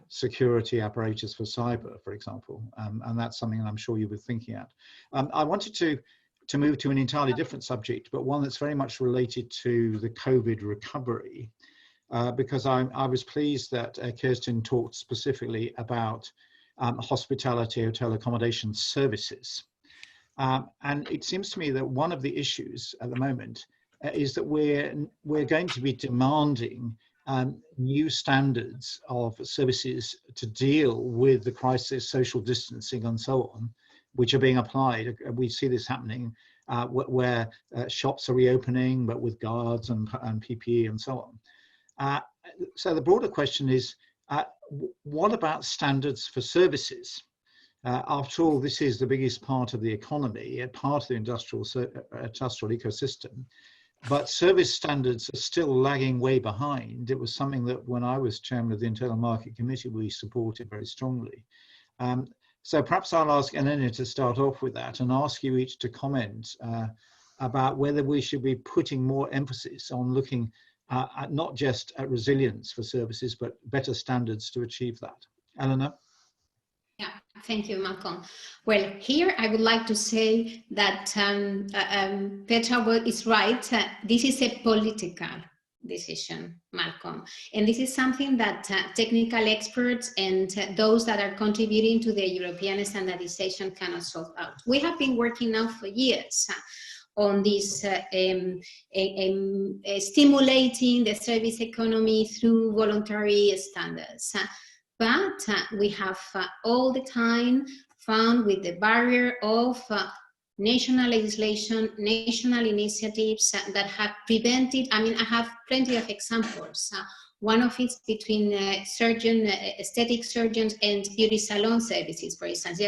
S1: security apparatus for cyber, for example. And that's something I'm sure you were thinking at. I wanted to move to an entirely different subject, but one that's very much related to the COVID recovery. Because I was pleased that Kerstin talked specifically about hospitality, hotel accommodation services. And it seems to me that one of the issues at the moment is that we're going to be demanding new standards of services to deal with the crisis, social distancing and so on, which are being applied. We see this happening where shops are reopening, but with guards and PPE and so on. So the broader question is, what about standards for services? After all, this is the biggest part of the economy, part of the industrial ecosystem, but service standards are still lagging way behind. It was something that when I was chairman of the Internal Market Committee, we supported very strongly. So perhaps I'll ask Elena to start off with that and ask you each to comment about whether we should be putting more emphasis on looking not just at resilience for services, but better standards to achieve that. Elena?
S3: Yeah, thank you, Malcolm. Well, here I would like to say that Petra is right. This is a political decision, Malcolm. And this is something that technical experts and those that are contributing to the European standardization cannot solve out. We have been working now for years on this stimulating the service economy through voluntary standards. But we have all the time found with the barrier of national legislation, national initiatives that have prevented, I have plenty of examples. One of it's between aesthetic surgeons and beauty salon services, for instance,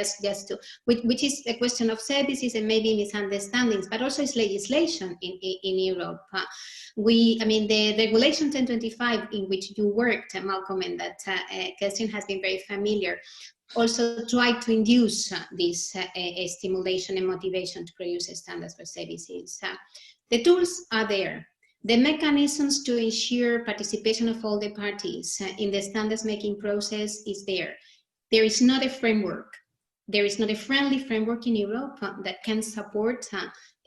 S3: which is a question of services and maybe misunderstandings, but also it's legislation in Europe. The regulation 1025 in which you worked, Malcolm, and that Kerstin has been very familiar, also tried to induce this stimulation and motivation to produce standards for services. The tools are there. The mechanisms to ensure participation of all the parties in the standards making process is there. There is not a framework. There is not a friendly framework in Europe that can support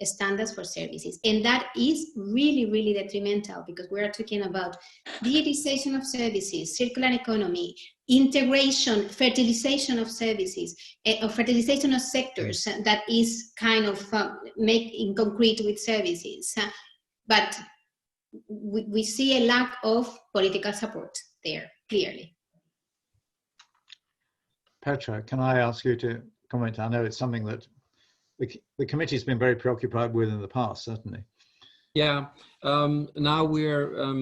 S3: standards for services. And that is really, really detrimental because we are talking about digitization of services, circular economy, integration, fertilization of services, or fertilization of sectors that is kind of made in concrete with services. But we see a lack of political support there, clearly.
S1: Petra, can I ask you to comment? I know it's something that the committee's been very preoccupied with in the past, certainly.
S5: Yeah, now we're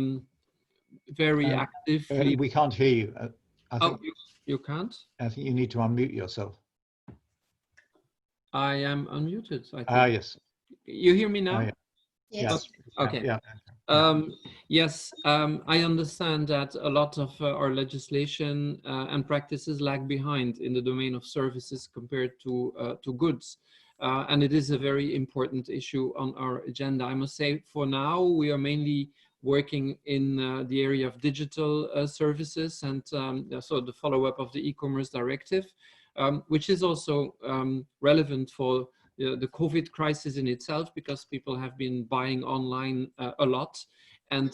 S5: very actively...
S1: We can't hear you. I think
S5: you can't?
S1: I think you need to unmute yourself.
S5: I am unmuted, I think.
S1: Ah, yes.
S5: You hear me now?
S1: Oh, yeah.
S3: Yes.
S5: Okay.
S1: Yeah.
S5: Yes, I understand that a lot of our legislation and practices lag behind in the domain of services compared to goods. And it is a very important issue on our agenda. I must say, for now, we are mainly working in the area of digital services and so the follow-up of the e-commerce directive, which is also relevant for the COVID crisis in itself, because people have been buying online a lot, and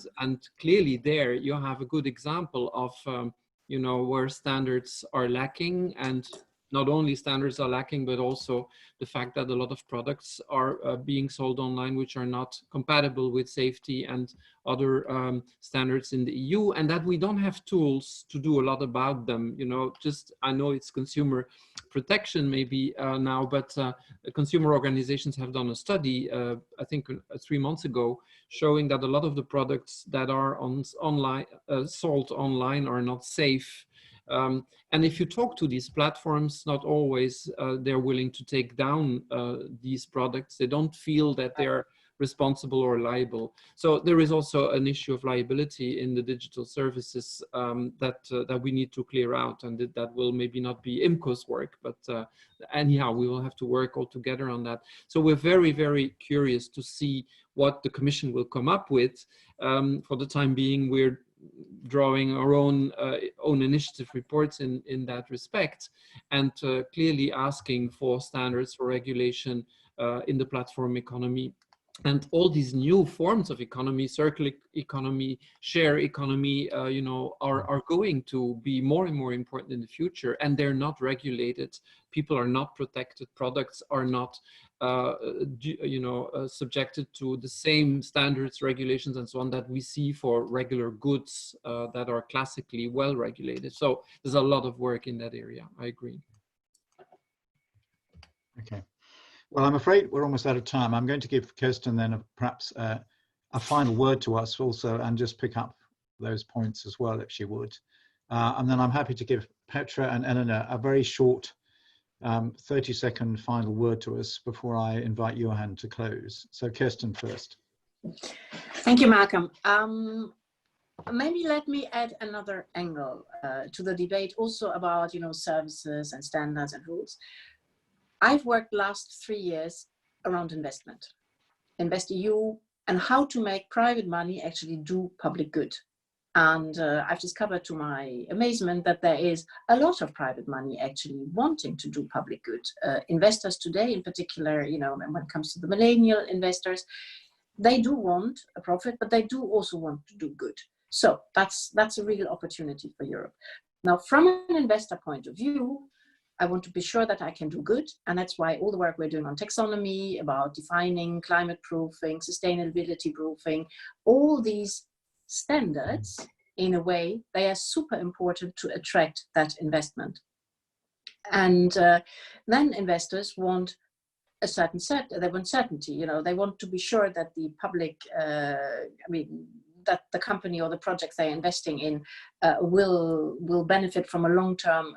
S5: clearly there you have a good example of you know, where standards are lacking, and not only standards are lacking, but also the fact that a lot of products are being sold online which are not compatible with safety and other standards in the EU, and that we don't have tools to do a lot about them. You know, just, I know it's consumer protection maybe now, but consumer organizations have done a study, I think 3 months ago, showing that a lot of the products that are online sold online are not safe. And if you talk to these platforms, not always they're willing to take down these products. They don't feel that they're responsible or liable. So there is also an issue of liability in the digital services that we need to clear out, and that will maybe not be IMCO's work, but anyhow, we will have to work all together on that. So we're very, very curious to see what the Commission will come up with. For the time being, we're drawing our own initiative reports in that respect, and clearly asking for standards for regulation in the platform economy. And all these new forms of economy, circular economy, share economy, you know, are going to be more and more important in the future, and they're not regulated. People are not protected. Products are not, you know, subjected to the same standards, regulations, and so on that we see for regular goods that are classically well regulated. So there's a lot of work in that area. I agree.
S1: Okay. Well, I'm afraid we're almost out of time. I'm going to give Kerstin then perhaps a final word to us also, and just pick up those points as well, if she would. And then I'm happy to give Petra and Elena a very short 30-second final word to us before I invite Johan to close. So Kerstin first.
S4: Thank you, Malcolm. Maybe let me add another angle to the debate also about, you know, services and standards and rules. I've worked the last 3 years around investment, InvestEU, and how to make private money actually do public good. And I've discovered to my amazement that there is a lot of private money actually wanting to do public good. Investors today in particular, you know, when it comes to the millennial investors, they do want a profit, but they do also want to do good. So that's a real opportunity for Europe. Now, from an investor point of view, I want to be sure that I can do good. And that's why all the work we're doing on taxonomy, about defining climate proofing, sustainability proofing, all these standards, in a way, they are super important to attract that investment. And then investors want a certain they want certainty, you know, they want to be sure that the public, that the company or the projects they're investing in will benefit from a long-term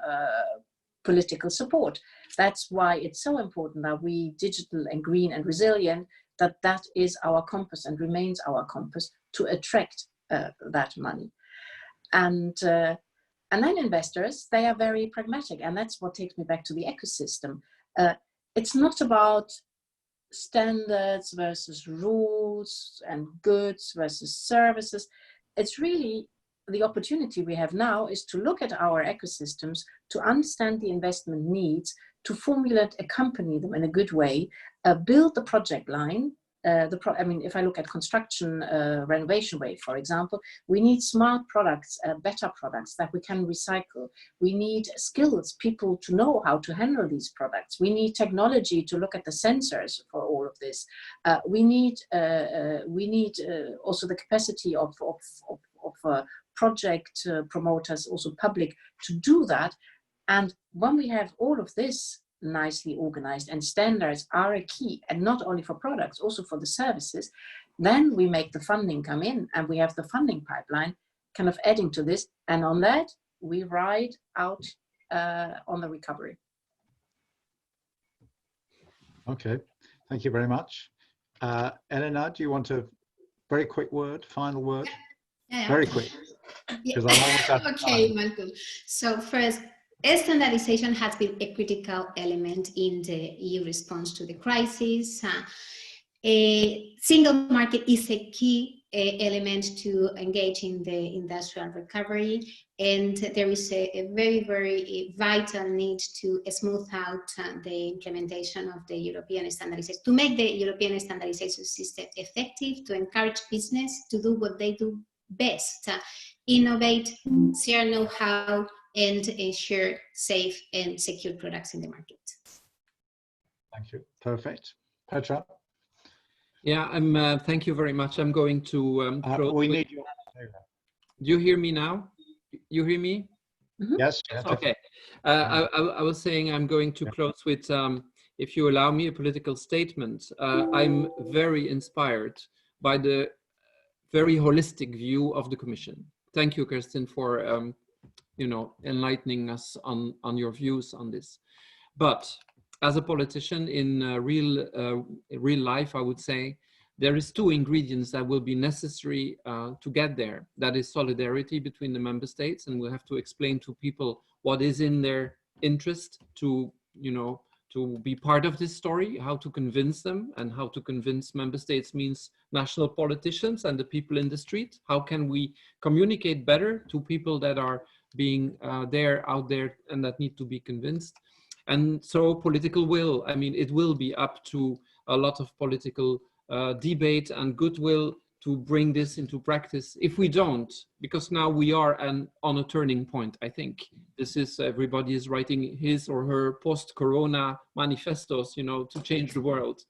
S4: political support. That's why it's so important that we, digital and green and resilient, that is our compass and remains our compass to attract that money. And then investors, they are very pragmatic, and that's what takes me back to the ecosystem. It's not about standards versus rules and goods versus services. It's really the opportunity we have now is to look at our ecosystems, to understand the investment needs, to formulate, accompany them in a good way, build the project line. If I look at construction renovation rate, for example, we need smart products, better products that we can recycle. We need skills, people to know how to handle these products. We need technology to look at the sensors for all of this. We need also the capacity of project promoters, also public, to do that. And when we have all of this nicely organized, and standards are a key, and not only for products, also for the services, then we make the funding come in, and we have the funding pipeline kind of adding to this, and on that we ride out on the recovery.
S1: Okay, thank you very much. Elena, do you want a very quick word, final word?
S3: Yeah.
S1: Very quick, because I'm almost out of
S3: Okay,
S1: time.
S3: Malcolm. So first, standardization has been a critical element in the EU response to the crisis. A single market is a key element to engage in the industrial recovery, and there is a very, very vital need to smooth out the implementation of the European standardization, to make the European standardization system effective, to encourage business to do what they do best, innovate, share know-how, and ensure safe and secure products in the market.
S1: Thank you. Perfect. Petra?
S5: Yeah, thank you very much. I'm going to
S1: we need your...
S5: Do you hear me now? You hear me?
S3: Mm-hmm.
S1: Yes.
S5: Okay. I was saying I'm going to close with, if you allow me, a political statement. I'm very inspired by the very holistic view of the Commission. Thank you, Kerstin, for enlightening us on your views on this. But as a politician in real life, I would say there is two ingredients that will be necessary to get there. That is solidarity between the member states, and we'll have to explain to people what is in their interest to be part of this story, how to convince them, and how to convince member states means national politicians and the people in the street. How can we communicate better to people that are being out there and that need to be convinced? And so political will, I mean, it will be up to a lot of political debate and goodwill to bring this into practice. If we don't, because now we are on a turning point, I think. This is, everybody is writing his or her post-corona manifestos, to change the world.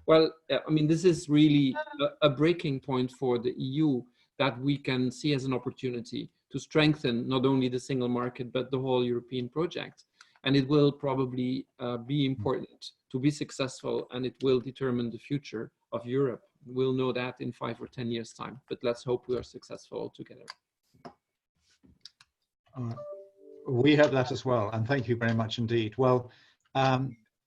S5: Well, I mean, this is really a breaking point for the EU that we can see as an opportunity to strengthen not only the single market, but the whole European project. And it will probably be important to be successful, and it will determine the future of Europe. We'll know that in 5 or 10 years' time, but let's hope we are successful all together.
S1: We hope that as well, and thank you very much indeed. Well,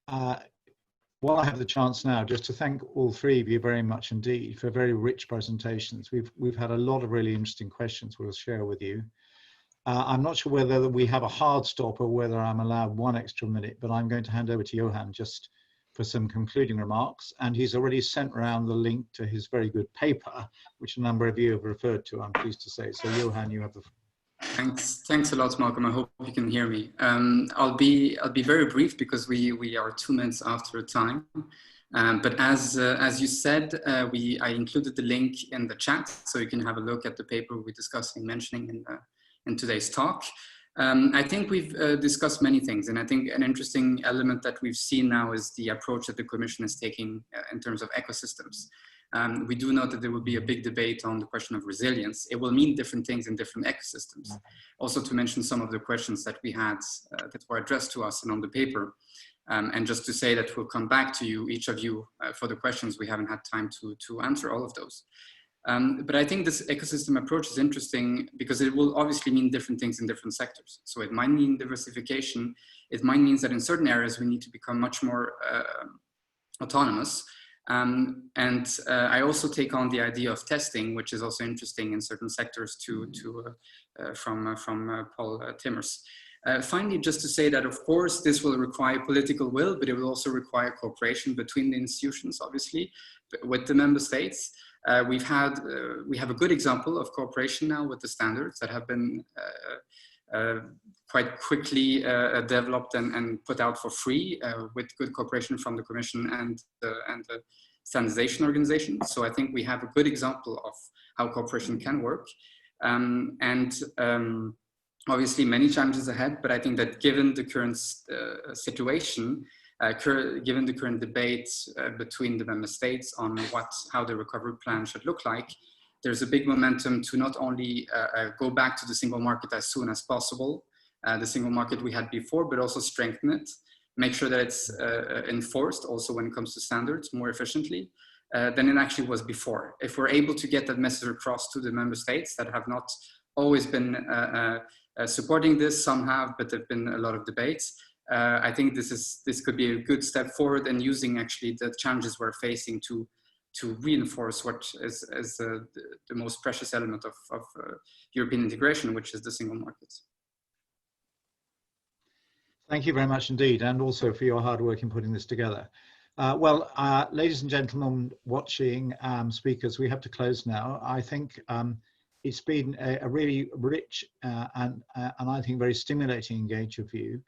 S1: while I have the chance now, just to thank all three of you very much indeed for very rich presentations. We've had a lot of really interesting questions we'll share with you. I'm not sure whether we have a hard stop or whether I'm allowed 1 extra minute, but I'm going to hand over to Johan just for some concluding remarks. And he's already sent around the link to his very good paper, which a number of you have referred to, I'm pleased to say. So Johan, you have the floor.
S2: Thanks a lot, Malcolm. I hope you can hear me. I'll be very brief because we are 2 minutes after time. But as you said, I included the link in the chat, so you can have a look at the paper we're discussing, mentioning in today's talk. I think we've discussed many things, and I think an interesting element that we've seen now is the approach that the Commission is taking in terms of ecosystems. We do know that there will be a big debate on the question of resilience. It will mean different things in different ecosystems. Also to mention some of the questions that we had that were addressed to us and on the paper. And just to say that we'll come back to you, each of you, for the questions. We haven't had time to answer all of those. But I think this ecosystem approach is interesting because it will obviously mean different things in different sectors. So it might mean diversification. It might mean that in certain areas we need to become much more autonomous. I also take on the idea of testing, which is also interesting in certain sectors from Paul Timmers. Finally, just to say that, of course, this will require political will, but it will also require cooperation between the institutions, obviously, with the member states. We have a good example of cooperation now with the standards that have been quite quickly developed and put out for free with good cooperation from the Commission and the standardization organization. So I think we have a good example of how cooperation can work. Obviously many challenges ahead, but I think that given the current situation, given the current debate between the member states on how the recovery plan should look like, there's a big momentum to not only go back to the single market as soon as possible, the single market we had before, but also strengthen it, make sure that it's enforced also when it comes to standards more efficiently than it actually was before. If we're able to get that message across to the member states that have not always been supporting this, some have, but there have been a lot of debates. I think this could be a good step forward in using actually the challenges we're facing to reinforce what is the most precious element of European integration, which is the single market.
S1: Thank you very much indeed, and also for your hard work in putting this together. Ladies and gentlemen watching, speakers, we have to close now. I think it's been a really rich and I think very stimulating engage with you.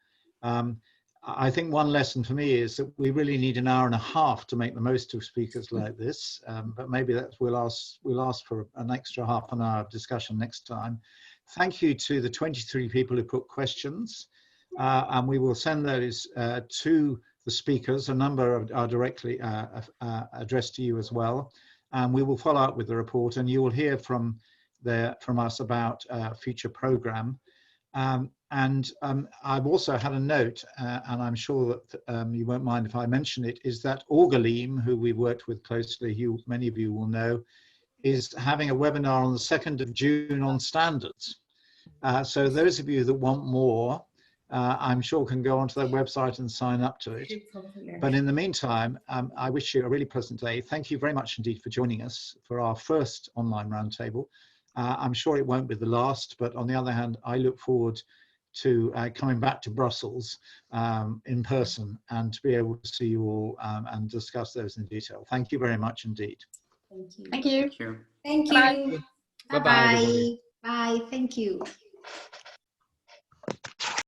S1: I think one lesson for me is that we really need an hour and a half to make the most of speakers like this, but maybe we'll ask for an extra half an hour of discussion next time. Thank you to the 23 people who put questions, and we will send those to the speakers. A number are directly addressed to you as well, and we will follow up with the report, and you will hear from us about future program. I've also had a note, and I'm sure that you won't mind if I mention it, is that Orgalim, who we worked with closely, who many of you will know, is having a webinar on the 2nd of June on standards. So those of you that want more, I'm sure can go onto their website and sign up to it. But in the meantime, I wish you a really pleasant day. Thank you very much indeed for joining us for our first online roundtable. I'm sure it won't be the last, but on the other hand, I look forward to coming back to Brussels in person and to be able to see you all and discuss those in detail. Thank you very much indeed.
S3: Thank you.
S4: Thank you.
S2: Thank you.
S3: Thank you.
S5: Bye-bye, everybody.
S3: Bye. Thank you.